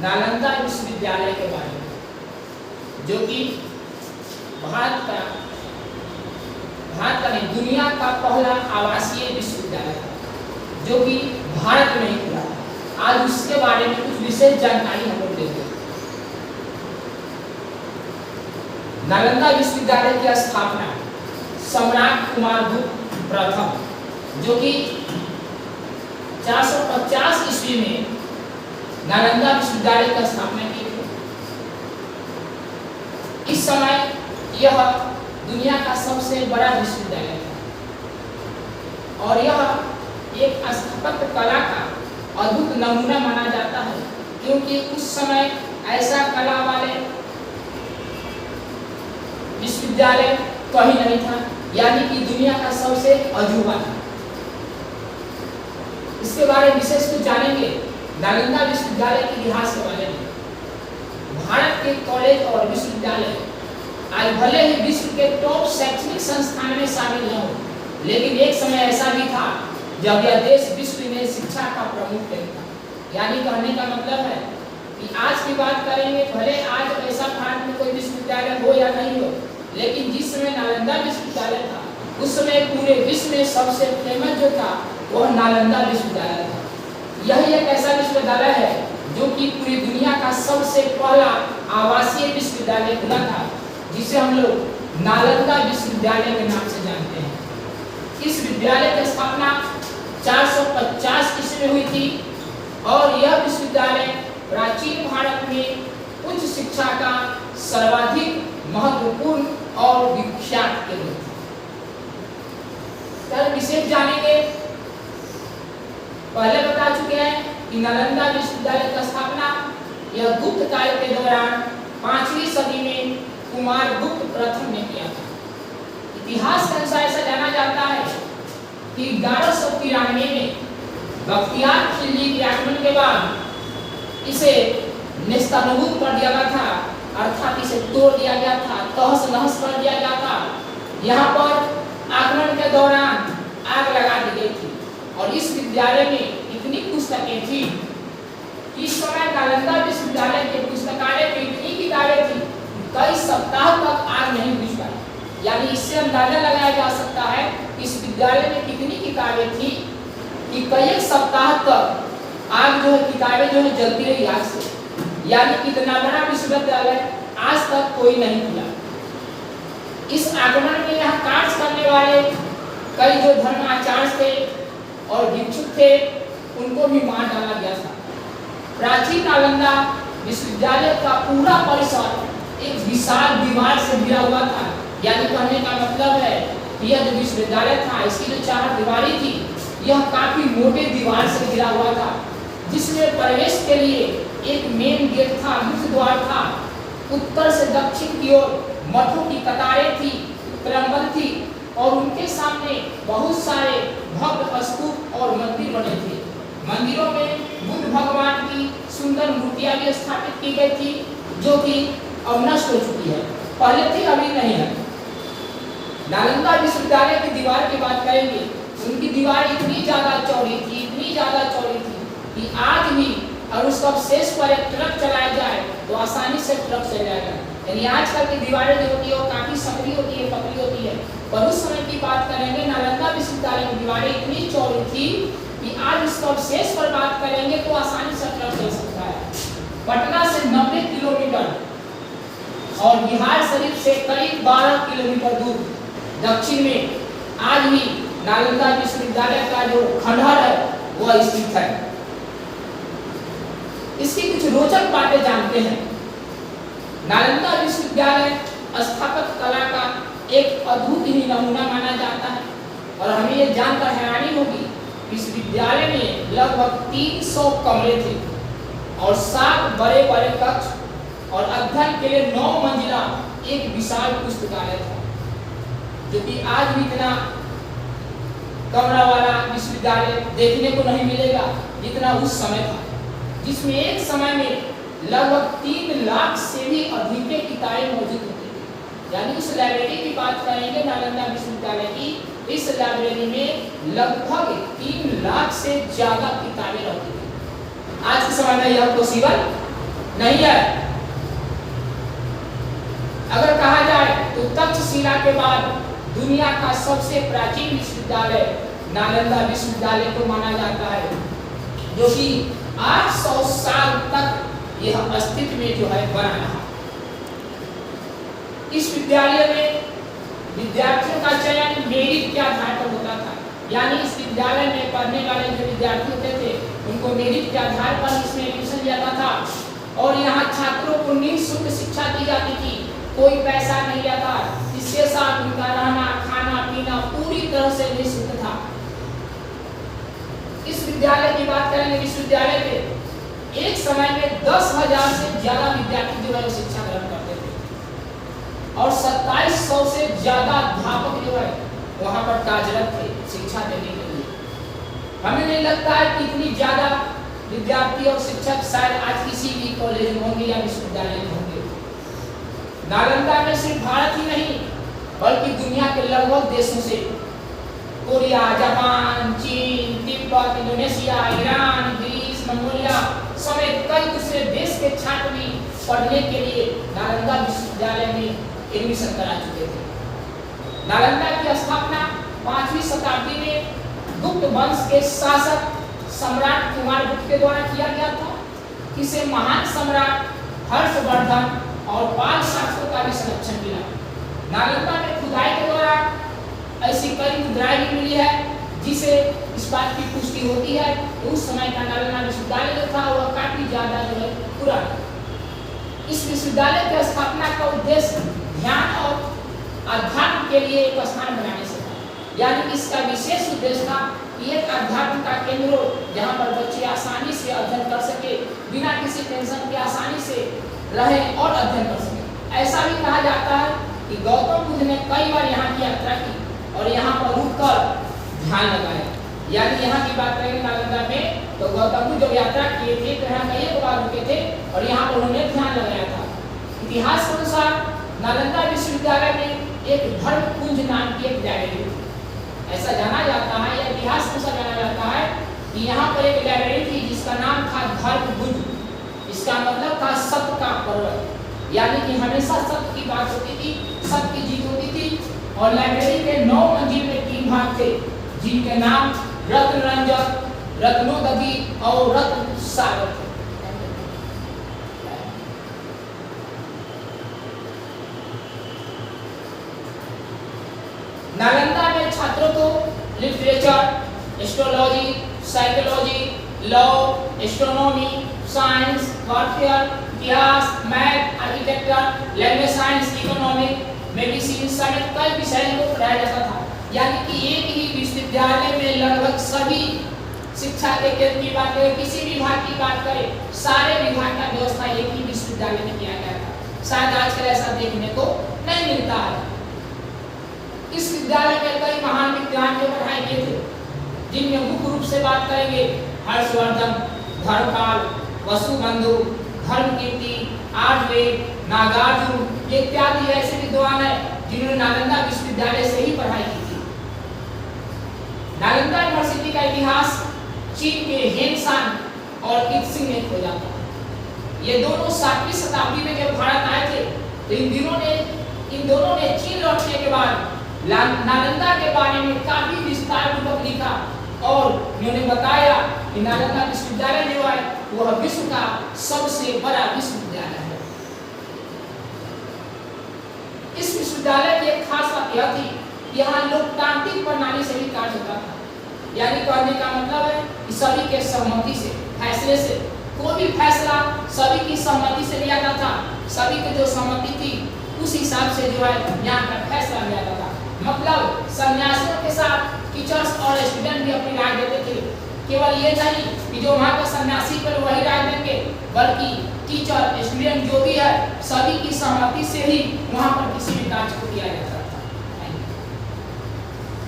नालंदा विश्वविद्यालय के बारे में, जो कि भारत का नहीं, दुनिया का पहला आवासीय विश्वविद्यालय था, जो कि भारत में ही खुला था। आज उसके बारे में कुछ विशेष जानकारी हम लोग देंगे। नालंदा विश्वविद्यालय की स्थापना सम्राट कुमार गुप्त प्रथम, जो कि 450 ईस्वी में नालंदा विश्वविद्यालय की स्थापना की थी। इस समय यह दुनिया का सबसे बड़ा विश्वविद्यालय था और यह एक स्थापत्य कला का अद्भुत नमूना माना जाता है, क्योंकि उस समय ऐसा कला वाले विश्वविद्यालय कहीं नहीं था, यानी कि दुनिया का सबसे अजूबा था। इसके बारे में विशेष कुछ जानेंगे नालंदा विश्वविद्यालय के इतिहास के बारे में। भारत के कॉलेज और विश्वविद्यालय आज भले ही विश्व के टॉप शैक्षणिक संस्थान में शामिल न हो, लेकिन एक समय ऐसा भी था जब यह देश विश्व में शिक्षा का प्रमुख केंद्र था। यानी कहने का मतलब है कि आज की बात करेंगे, भले आज ऐसा भारत में कोई विश्वविद्यालय हो या नहीं हो, लेकिन जिस समय नालंदा विश्वविद्यालय था उस समय पूरे विश्व में सबसे फेमस जो था वह नालंदा विश्वविद्यालय था। यह एक ऐसा विश्वविद्यालय है जो कि पूरी दुनिया का सबसे पहला आवासीय विश्वविद्यालय खुला था, जिसे हम लोग नालंदा विश्वविद्यालय के नाम से जानते हैं। इस विद्यालय की स्थापना 450 ईस्वी में हुई थी और यह विश्वविद्यालय प्राचीन भारत में उच्च शिक्षा का सर्वाधिक महत्वपूर्ण और विख्यात केंद्र था। कल विशेष जानेंगे। पहले बता चुके हैं कि नालंदा विश्वविद्यालय की स्थापना यह गुप्त काल के दौरान 5वीं सदी में कुमार गुप्त प्रथम ने किया था। इतिहास के अनुसार ऐसा जाना जाता है कि 1193 में बख्तियार खिलजी के आक्रमण के बाद इसे नेस्तनाबूद कर दिया गया था, अर्थात इसे तोड़ दिया गया था, तहस नहस कर दिया गया था। यहाँ पर आक्रमण के दौरान आग लगा दी गई थी और इस विद्यालय में इतनी पुस्तकें थी कि इस समय नालंदा विश्वविद्यालय के पुस्तकालय में इतनी किताबें थी, कई सप्ताह तक आग नहीं बुझ पाई। यानी इससे अंदाजा लगाया जा सकता है कि इस विद्यालय में कितनी किताबें थी कि कई सप्ताह तक आग जो है, किताबें जो है जलती रही आग से। यानी कितना बड़ा विश्वविद्यालय आज तक कोई नहीं खुला। इस आक्रमण में यहाँ कार्य करने वाले कई जो धर्माचार्य थे और भिक्षुक थे, उनको भी मार डाला गया था। प्राचीन नालंदा विश्वविद्यालय का पूरा परिसर एक विशाल दीवार से घिरा हुआ था। यानी कहने का मतलब है कि यह जो विश्वविद्यालय था, इसकी जो चार दीवारी थी, यह काफी मोटे दीवार से घिरा हुआ था, जिसमें प्रवेश के लिए एक मेन गेट था, मुख्य द्वार था। उत्तर से दक्षिण की ओर मठों की कतारें थी, क्रमबद्ध थी और उनके सामने बहुत सारे भव्य स्तूप और मंदिर बने थे। मंदिरों में बुद्ध भगवान की सुंदर मूर्तियां भी स्थापित की गई थी, जो कि अब नष्ट हो चुकी है। पहले थी, अभी नहीं है। नालंदा विश्वविद्यालय की दीवार की बात करेंगे, उनकी दीवार इतनी ज्यादा चौड़ी थी, इतनी ज्यादा चौड़ी थी कि आज भी अगर उसका शेष पर एक ट्रक चलाया जाए तो आसानी से ट्रक चल जाएगा। यानी आजकल की दीवारें जो होती है वो काफी संकरी होती है, पतली होती है, पर उस समय की बात करेंगे नालंदा विश्वविद्यालय की दीवारें इतनी चौड़ी थी कि आज उसका शेष पर बात करेंगे तो आसानी से ट्रक चल सकता है। पटना से 90 किलोमीटर और बिहार शरीफ से करीब 12 किलोमीटर दूर दक्षिण में आज भी नालंदा विश्वविद्यालय का जो खंडहर है वह स्थित है। इसकी कुछ रोचक बातें जानते हैं। नालंदा विश्वविद्यालय स्थापत्य कला का एक अद्भुत ही नमूना माना जाता है और हमें यह जानकर हैरानी होगी कि इस विद्यालय में लगभग 300 कमरे थे और 7 बड़े बड़े कक्ष और अध्ययन के लिए 9 मंजिला एक विशाल पुस्तकालय था, जो कि आज भी इतना कमरा वाला विश्वविद्यालय देखने को नहीं मिलेगा जितना उस समय था, जिसमें एक समय में लगभग 3 लाख से भी अधिक किताबें मौजूद होती थी। यानी उस लाइब्रेरी की बात करेंगे नालंदा विश्वविद्यालय की, इस लाइब्रेरी में लगभग 3 लाख से ज्यादा किताबें रहती थी। आज के समय में यह पॉसिबल नहीं है। अगर कहा जाए तो तक्षशिला के बाद दुनिया का सबसे प्राचीन विश्वविद्यालय नालंदा विश्वविद्यालय को माना जाता है, जो कि 800 साल तक यह अस्तित्व में जो है बना रहा। इस विद्यालय में विद्यार्थियों का चयन मेरिट के आधार पर होता था, यानी इस विद्यालय में पढ़ने वाले जो विद्यार्थी होते थे उनको मेरिट के आधार पर इसमें एडमिशन दिया जाता था और यहाँ छात्रों को निःशुल्क शिक्षा दी जाती थी, कोई पैसा नहीं आता। इसके साथ उनका रहना खाना पीना पूरी तरह से निःशुल्क था। इस विद्यालय की बात करेंगे, विश्वविद्यालय के एक समय में 10,000 से ज्यादा विद्यार्थी जो है शिक्षा ग्रहण करते थे और 2700 से ज्यादा अध्यापक जो है वहां पर कार्यरत थे शिक्षा देने के लिए। हमें नहीं लगता है कि इतनी ज्यादा विद्यार्थी और शिक्षक शायद आज किसी भी कॉलेज में होंगे या विश्वविद्यालय में होंगे। नालंदा में सिर्फ भारत ही नहीं बल्कि दुनिया के लगभग देशों से, कोरिया, जापान, चीन, तिब्बत, इंडोनेशिया, ईरान, ग्रीस, मंगोलिया समेत कई दूसरे देश के छात्र भी पढ़ने के लिए नालंदा विश्वविद्यालय में एडमिशन करा चुके थे। नालंदा की स्थापना 5वीं शताब्दी में गुप्त वंश के शासक सम्राट कुमार गुप्त के द्वारा किया गया था। इसे महान सम्राट हर्षवर्धन और पाल शासकों का भी संरक्षण मिला। नालंदा में खुदाई के दौरान ऐसी कई मुद्राएं भी मिली है जिसे इस बात की पुष्टि होती है कि उस समय का नालंदा विश्वविद्यालय जो था वह काफी ज्यादा जो है पुराना। इस विश्वविद्यालय की स्थापना का उद्देश्य ध्यान और अध्यात्म के लिए एक स्थान बनाने से था, यानी इसका विशेष उद्देश्य था कि एक अध्यात्म का केंद्र हो जहाँ पर बच्चे आसानी से अध्ययन कर सके, बिना किसी टेंशन के आसानी से रहे और अध्ययन कर सके। ऐसा भी कहा जाता है कि गौतम बुद्ध ने कई बार यहाँ की यात्रा की और यहाँ पर रुककर ध्यान लगाया। यानी यहाँ की बात करेंगे नालंदा में तो गौतम बुद्ध जब यात्रा किए थे तो यहाँ कई बार रुके थे और यहाँ पर उन्होंने ध्यान लगाया था। इतिहास के अनुसार नालंदा विश्वविद्यालय में एक धर्म कुंज नाम की एक लाइब्रेरी थी। ऐसा जाना जाता है या इतिहास में ऐसा जाना जाता है कि यहाँ पर एक लाइब्रेरी थी जिसका नाम था धर्म कुंज। इसका मतलब था सत्य का पर्वत, यानी कि हमेशा सत्य की बात होती थी, सत्य की जीत होती थी। और लाइब्रेरी के 9 मंजिल में 3 भाग थे जिनके नाम रत्न रंजक, रत्नोदधि और रत्न सागर थे। नालंदा में छात्रों को literature, astrology, psychology, law, astronomy, science, warfare, इतिहास, math, architecture, language science, economic, medicine समेत कई विषयों को पढ़ाया जाता था। यानी कि एक ही विश्वविद्यालय में लगभग सभी शिक्षा के केंद्र की बात करें, किसी विभाग की बात करें, सारे विभाग का व्यवस्था एक ही विश्वविद्यालय में किया गया था। शायद आजकल ऐसा देखने को नहीं मिलता है। इस विद्यालय में कई महान विद्वान के पढ़ाई किए थे, जिनमें मुख्य रूप से बात करेंगे हर्षवर्धन, धर्मपाल, वसुबंधु, धर्मकीर्ति, आर्यवेद, नागार्जुन इत्यादि ऐसे विद्वान हैं जिन्होंने नालंदा विश्वविद्यालय से ही पढ़ाई की थी। नालंदा यूनिवर्सिटी का इतिहास चीन के हेनसान और कित्सिंग ने खोजा था। ये दोनों 7वीं शताब्दी में जब भारत आए थे तो इन दोनों ने चीन लौटने के बाद नालंदा के बारे में काफी विस्तार पूर्वक लिखा और उन्होंने बताया कि नालंदा विश्वविद्यालय जो है वह विश्व का सबसे बड़ा विश्वविद्यालय है। इस विश्वविद्यालय की एक खास बात यह थी कि यहाँ लोकतांत्रिक प्रणाली से भी कार्य होता था। यानी कहने का मतलब है कि सभी के सहमति से, फैसले से, कोई भी फैसला सभी की सहमति से लिया जाता था। सभी की जो सहमति थी उस हिसाब से जो है यहाँ का फैसला लिया जाता था। मतलब सन्यासियों के साथ टीचर्स और स्टूडेंट भी अपनी राय देते थे। केवल ये नहीं कि जो वहाँ का सन्यासी पर वही राय देंगे, बल्कि टीचर, स्टूडेंट जो भी है सभी की सहमति से ही वहाँ पर किसी भी कार्य को किया जाता है।